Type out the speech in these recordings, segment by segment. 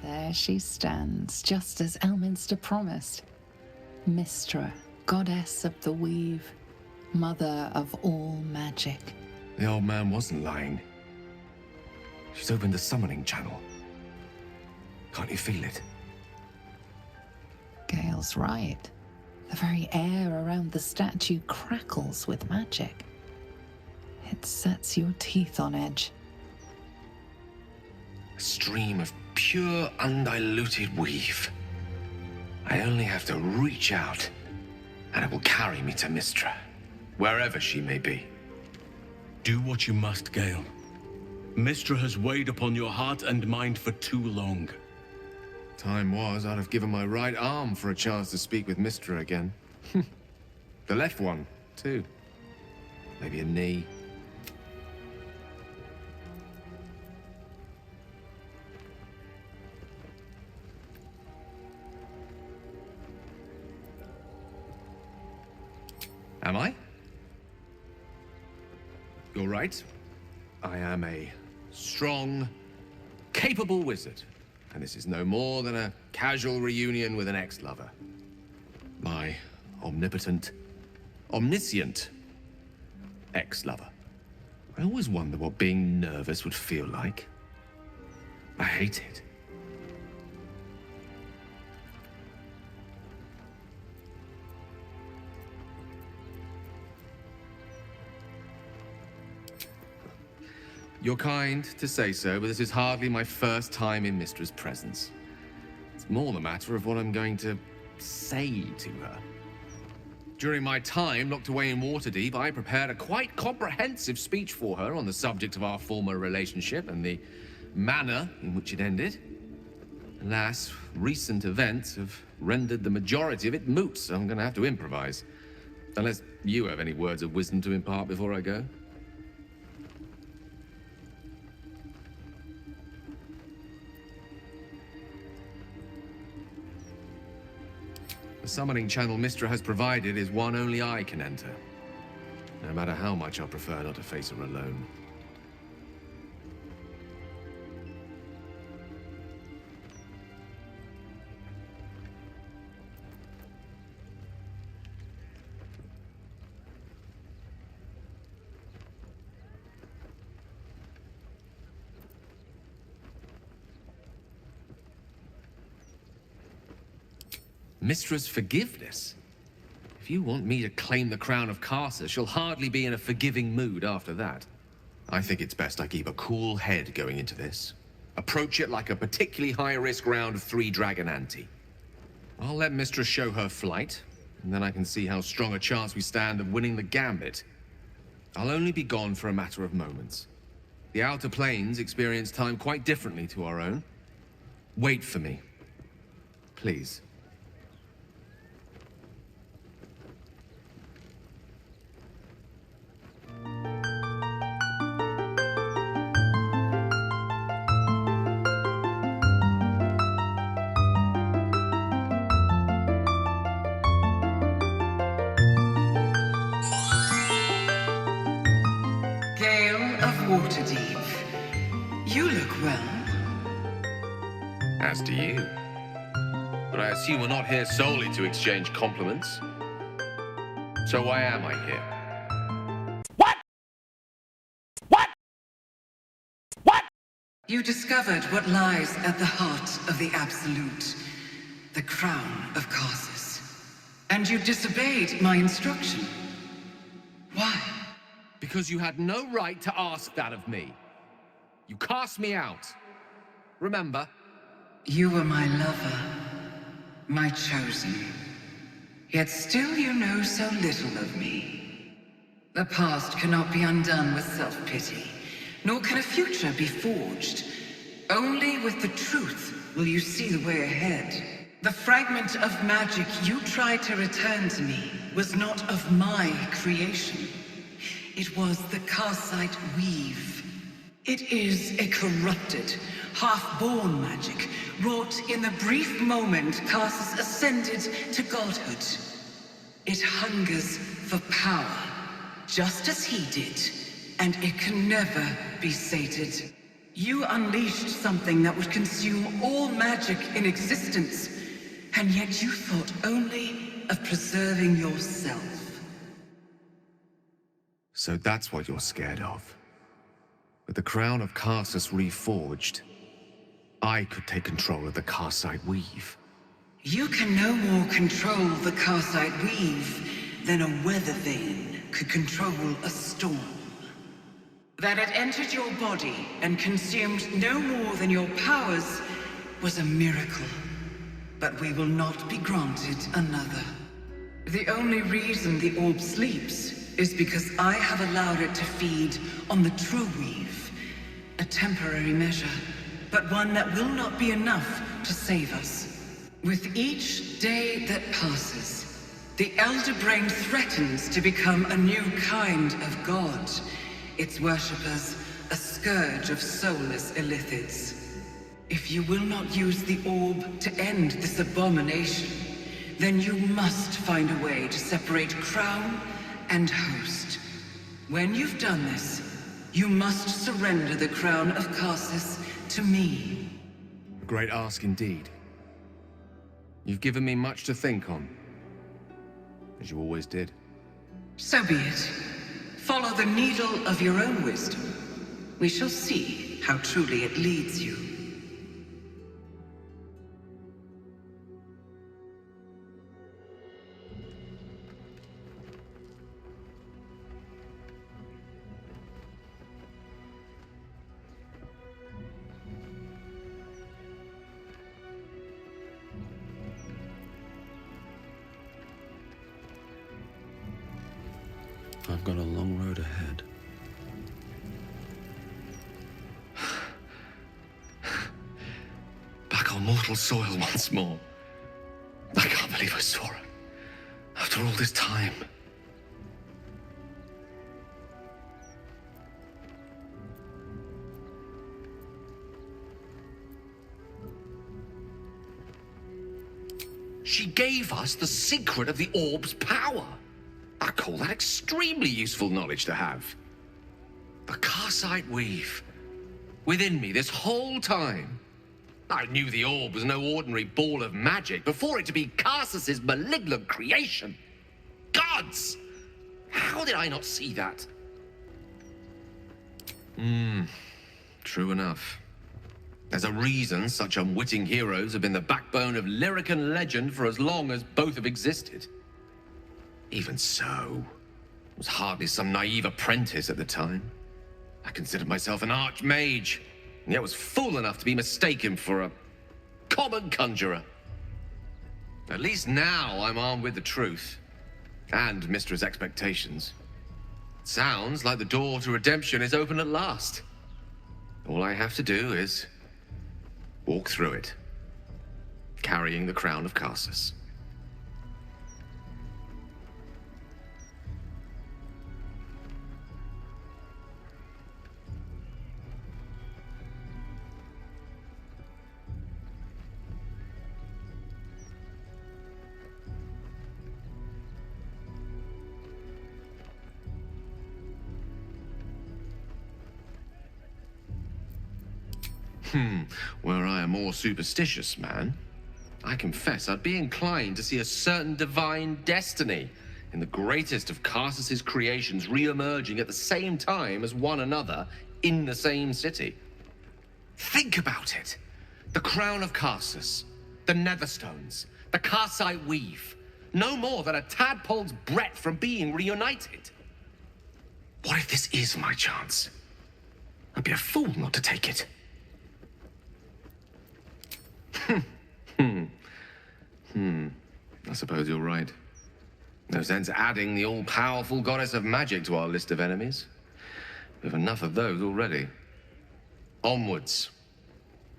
There she stands, just as Elminster promised. Mystra, goddess of the weave, mother of all magic. The old man wasn't lying. She's opened the summoning channel. Can't you feel it? Gale's right. The very air around the statue crackles with magic. It sets your teeth on edge. A stream of pure, undiluted weave. I only have to reach out, and it will carry me to Mystra, wherever she may be. Do what you must, Gale. Mystra has weighed upon your heart and mind for too long. Time was, I'd have given my right arm for a chance to speak with Mystra again. The left one, too. Maybe a knee. Am I? You're right. I am a strong, capable wizard. And this is no more than a casual reunion with an ex-lover. My omnipotent, omniscient ex-lover. I always wonder what being nervous would feel like. I hate it. You're kind to say so, but this is hardly my first time in Mystra's presence. It's more the matter of what I'm going to say to her. During my time locked away in Waterdeep, I prepared a quite comprehensive speech for her on the subject of our former relationship and the manner in which it ended. Alas, recent events have rendered the majority of it moot, so I'm going to have to improvise. Unless you have any words of wisdom to impart before I go. The summoning channel Mystra has provided is one only I can enter. No matter how much I prefer not to face her alone. Mystra's forgiveness? If you want me to claim the crown of Karsus, she'll hardly be in a forgiving mood after that. I think it's best I keep a cool head going into this. Approach it like a particularly high-risk round of 3 Dragon Ante. I'll let Mystra show her flight, and then I can see how strong a chance we stand of winning the gambit. I'll only be gone for a matter of moments. The Outer Planes experience time quite differently to our own. Wait for me. Please. Waterdeep. You look well. As do you. But I assume we're not here solely to exchange compliments. So why am I here? What? You discovered what lies at the heart of the Absolute, the crown of Karsus. And you disobeyed my instruction. Why? Because you had no right to ask that of me. You cast me out. Remember? You were my lover, my chosen. Yet still you know so little of me. The past cannot be undone with self-pity, nor can a future be forged. Only with the truth will you see the way ahead. The fragment of magic you tried to return to me was not of my creation. It was the Karsite weave. It is a corrupted, half-born magic, wrought in the brief moment Karsus ascended to godhood. It hungers for power, just as he did, and it can never be sated. You unleashed something that would consume all magic in existence, and yet you thought only of preserving yourself. So that's what you're scared of. With the crown of Karsus reforged, I could take control of the Karsite Weave. You can no more control the Karsite Weave than a weather vane could control a storm. That it entered your body and consumed no more than your powers was a miracle. But we will not be granted another. The only reason the orb sleeps is because I have allowed it to feed on the true weave. A temporary measure, but one that will not be enough to save us. With each day that passes, the Elder Brain threatens to become a new kind of god. Its worshippers, a scourge of soulless illithids. If you will not use the orb to end this abomination, then you must find a way to separate crown and host. When you've done this, you must surrender the crown of Karsus to me. A great ask indeed. You've given me much to think on, as you always did. So be it. Follow the needle of your own wisdom. We shall see how truly it leads you. I've got a long road ahead. Back on mortal soil once more. I can't believe I saw her. After all this time. She gave us the secret of the orb's power. I call that extremely useful knowledge to have. The Karsite Weave. Within me this whole time. I knew the orb was no ordinary ball of magic before it to be Karsus's malignant creation. Gods! How did I not see that? True enough. There's a reason such unwitting heroes have been the backbone of lyric and legend for as long as both have existed. Even so, I was hardly some naive apprentice at the time. I considered myself an archmage, and yet was fool enough to be mistaken for a common conjurer. At least now I'm armed with the truth, and Mystra's expectations. Sounds like the door to redemption is open at last. All I have to do is walk through it, carrying the crown of Karsus. Were I a more superstitious man, I confess I'd be inclined to see a certain divine destiny in the greatest of Karsus's creations re-emerging at the same time as one another in the same city. Think about it. The crown of Karsus, the Netherstones, the Karsite Weave, no more than a tadpole's breadth from being reunited. What if this is my chance? I'd be a fool not to take it. I suppose you're right. No sense adding the all-powerful goddess of magic to our list of enemies. We have enough of those already. Onwards.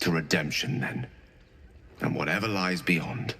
To redemption, then. And whatever lies beyond.